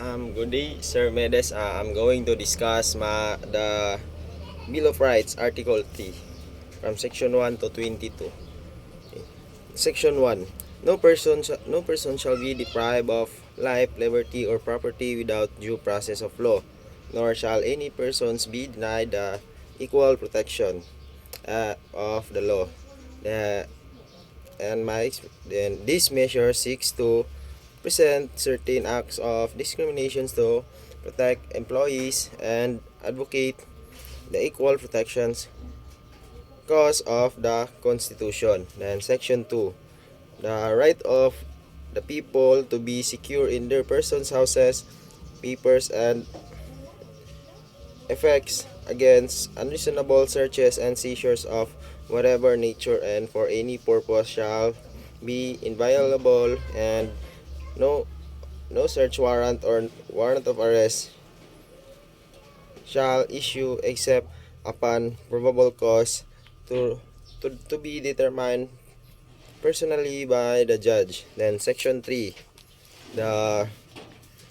Good day, Sir Medes. I'm going to discuss the Bill of Rights, Article 3, from Section 1 to 22. Okay. Section 1. No person shall be deprived of life, liberty, or property without due process of law, nor shall any persons be denied the equal protection of the law. The, then this measure seeks to present certain acts of discriminations to protect employees and advocate the equal protections cause of the Constitution. Then Section 2. The right of the people to be secure in their persons, houses, papers, and effects against unreasonable searches and seizures of whatever nature and for any purpose shall be inviolable, and no no search warrant or warrant of arrest shall issue except upon probable cause to be determined personally by the judge. Then Section 3. The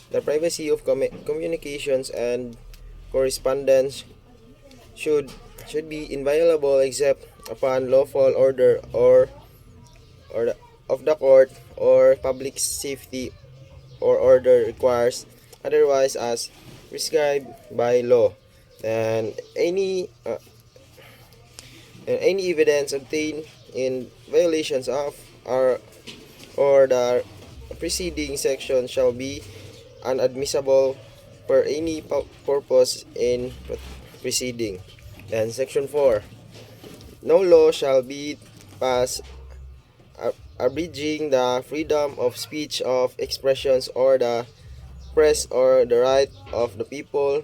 the privacy of communications and correspondence should be inviolable except upon lawful order of the court, or public safety or order requires otherwise as prescribed by law. And any evidence obtained in violations of or the preceding section shall be unadmissible per any purpose in preceding. And Section 4. No law shall be passed abridging the freedom of speech, of expressions, or the press, or the right of the people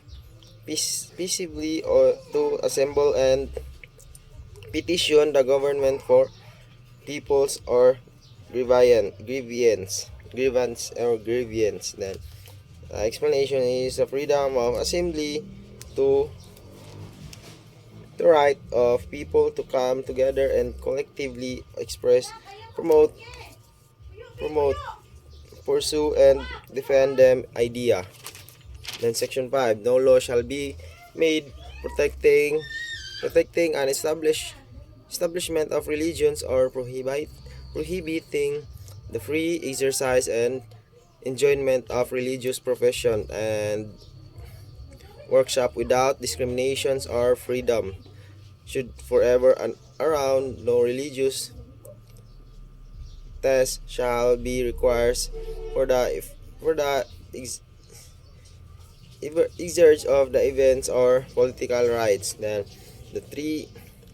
peaceably or to assemble and petition the government for peoples or grievance. Then explanation is the freedom of assembly, to the right of people to come together and collectively express, promote, promote, pursue, and defend them idea. Then Section 5. No law shall be made protecting an establishment of religions, or prohibiting the free exercise and enjoyment of religious profession and workshop without discriminations or freedom should forever and around. No religious test shall be required for the exercise of the events or political rights. Then the three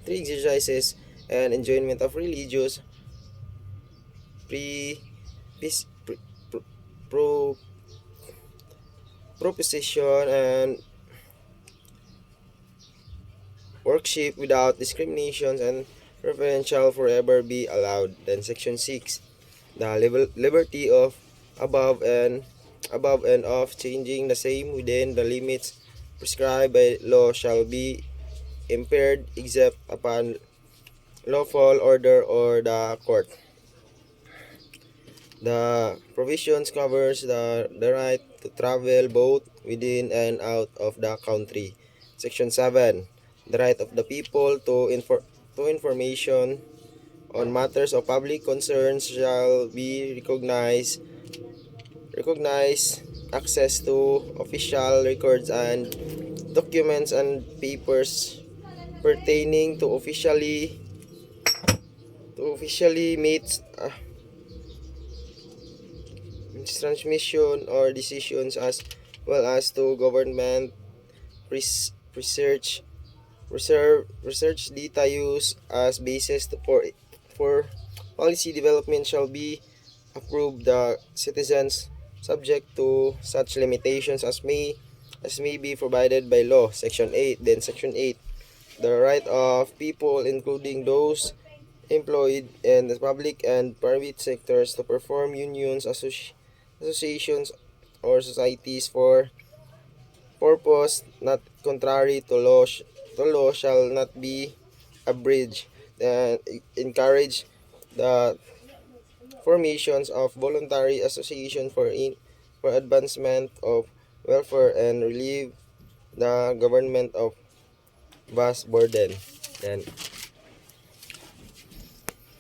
exercises and enjoyment of religious pre, pis- pre pro, proposition and worship without discriminations and preferential forever be allowed. Then Section 6. The liberty of above and of changing the same within the limits prescribed by law shall be impaired except upon lawful order or the court. The provisions covers the right to travel both within and out of the country. Section 7. The right of the people to information on matters of public concern shall be recognize access to official records and documents and papers pertaining to officially meets transmission or decisions, as well as to government research data use as basis for policy development shall be approved the citizens subject to such limitations as may be provided by law. Section 8. Then Section 8. The right of people, including those employed in the public and private sectors, to perform unions, associations, or societies for purpose not contrary to law shall not be abridged, and encourage the formations of voluntary association for advancement of welfare and relieve the government of vast burden. Yan.